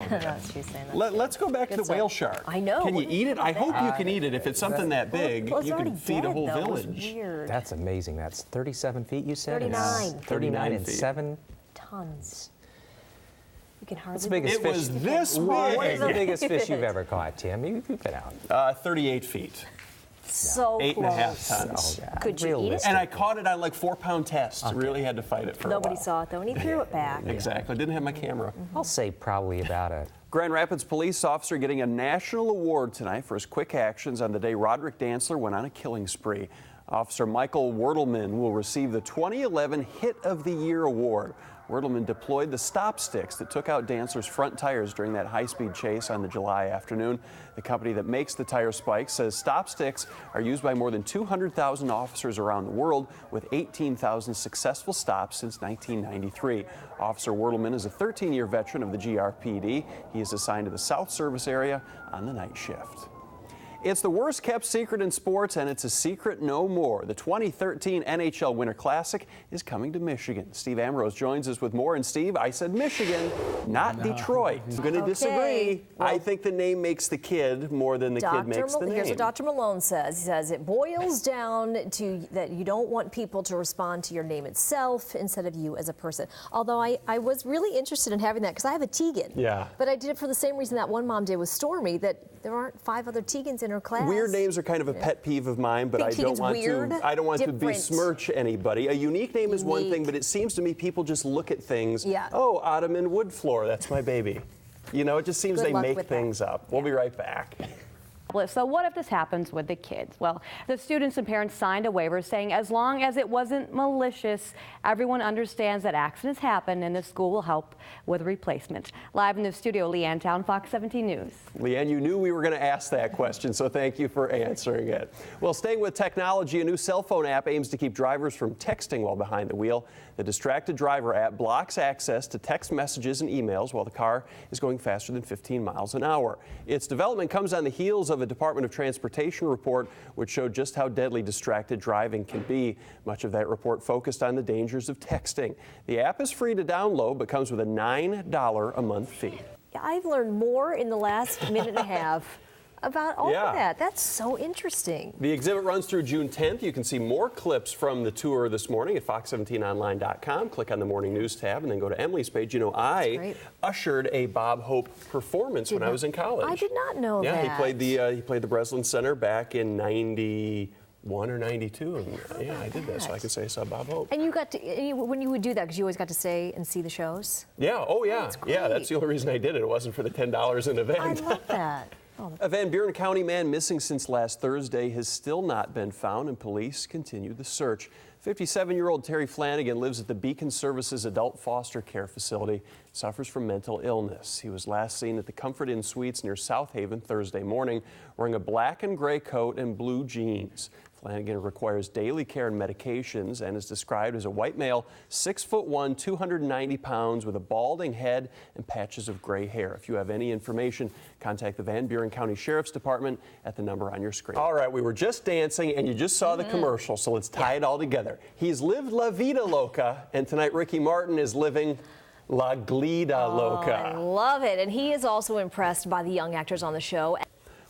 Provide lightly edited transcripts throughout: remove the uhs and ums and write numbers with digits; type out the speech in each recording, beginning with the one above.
She's saying that. Let's go back to the whale shark. I know. Can you eat it? I hope you can eat it. If it's something that big, Well, you can feed a whole though. village. Weird. That's amazing. That's 37 feet, you said? 39. 39 and feet. 7 Tons. You can hardly. That's the biggest It fish. was this big. What is the biggest fish you've ever caught, Tim? You've been out. 38 feet. So 8.5 close. tons. Oh, yeah. Could you eat it? And I caught it on like 4-pound tests. Okay. Really had to fight it for a while. Nobody saw it though, and he threw it back. Exactly. Didn't have my camera. I'll say probably about a Grand Rapids police officer getting a national award tonight for his quick actions on the day Roderick Dantzler went on a killing spree. Officer Michael Wertelman will receive the 2011 Hit of the Year award. Wertelman deployed the stop sticks that took out Dantzler's front tires during that high-speed chase on the July afternoon. The company that makes the tire spikes says stop sticks are used by more than 200,000 officers around the world, with 18,000 successful stops since 1993. Officer Wertelman is a 13-year veteran of the GRPD. He is assigned to the South Service area on the night shift. It's the worst kept secret in sports, and it's a secret no more. The 2013 NHL Winter Classic is coming to Michigan. Steve Ambrose joins us with more. And Steve, I said Michigan, not Detroit. I'm going to disagree. Well, I think the name makes the kid more than the kid makes the name. Here's what Dr. Malone says. He says it boils down to that you don't want people to respond to your name itself instead of you as a person. Although I was really interested in having that because I have a Tegan. Yeah. But I did it for the same reason that one mom did with Stormy, that there aren't 5 other Tegans in her class. Weird names are kind of a pet peeve of mine, but I don't want to besmirch anybody. A unique name is one thing, but it seems to me people just look at things. Yeah. Oh, Ottoman wood floor, that's my baby. You know, it just seems they make things up. We'll be right back. So what if this happens with the kids? Well, the students and parents signed a waiver saying as long as it wasn't malicious, everyone understands that accidents happen and the school will help with replacement. Live in the studio, Leanne Town, Fox 17 News. Leanne, you knew we were going to ask that question, so thank you for answering it. Well, staying with technology, a new cell phone app aims to keep drivers from texting while behind the wheel. The Distracted Driver app blocks access to text messages and emails while the car is going faster than 15 miles an hour. Its development comes on the heels of a Department of Transportation report which showed just how deadly distracted driving can be. Much of that report focused on the dangers of texting. The app is free to download but comes with a $9 a month fee. I've learned more in the last minute and a half about all of that. That's so interesting. The exhibit runs through June 10th. You can see more clips from the tour this morning at fox17online.com. Click on the morning news tab and then go to Emily's page. You know, I ushered a Bob Hope performance when I was in college. I did not know that. Yeah, he played the Breslin Center back in 91 or 92. And yeah, I did that, so I can say I saw Bob Hope. And you got to, when you would do that, because you always got to stay and see the shows? Yeah, oh yeah. That's great. Yeah, that's the only reason I did it. It wasn't for the $10 an event. I love that. A Van Buren County man missing since last Thursday has still not been found, and police continue the search. 57-year-old Terry Flanagan lives at the Beacon Services Adult Foster Care Facility, suffers from mental illness. He was last seen at the Comfort Inn Suites near South Haven Thursday morning, wearing a black and gray coat and blue jeans. Flanagan requires daily care and medications and is described as a white male, 6'1", 290 pounds, with a balding head and patches of gray hair. If you have any information, contact the Van Buren County Sheriff's Department at the number on your screen. All right, we were just dancing and you just saw the commercial, so let's tie it all together. He's lived La Vida Loca, and tonight Ricky Martin is living La Glida Loca. I love it, and he is also impressed by the young actors on the show.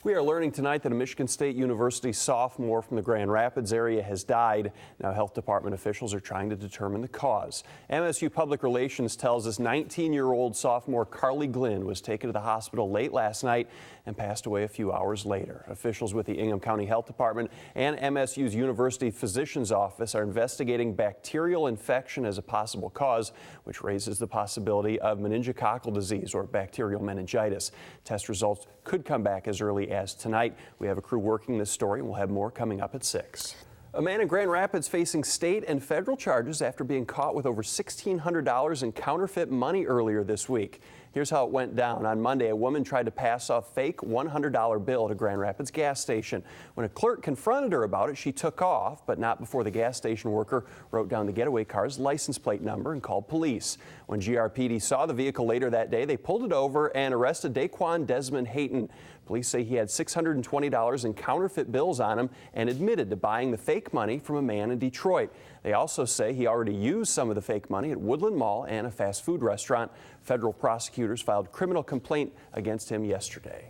We are learning tonight that a Michigan State University sophomore from the Grand Rapids area has died. Now, health department officials are trying to determine the cause. MSU Public Relations tells us 19-year-old sophomore Carly Glynn was taken to the hospital late last night and passed away a few hours later. Officials with the Ingham County Health Department and MSU's University Physician's Office are investigating bacterial infection as a possible cause, which raises the possibility of meningococcal disease or bacterial meningitis. Test results could come back as early as tonight. We have a crew working this story, and we'll have more coming up at 6. A man in Grand Rapids facing state and federal charges after being caught with over $1,600 in counterfeit money earlier this week. Here's how it went down. On Monday, a woman tried to pass off fake $100 bill at a Grand Rapids gas station. When a clerk confronted her about it, she took off, but not before the gas station worker wrote down the getaway car's license plate number and called police. When GRPD saw the vehicle later that day, they pulled it over and arrested Daquan Desmond Hayton. Police say he had $620 in counterfeit bills on him and admitted to buying the fake money from a man in Detroit. They also say he already used some of the fake money at Woodland Mall and a fast food restaurant. Federal prosecutors filed criminal complaint against him yesterday.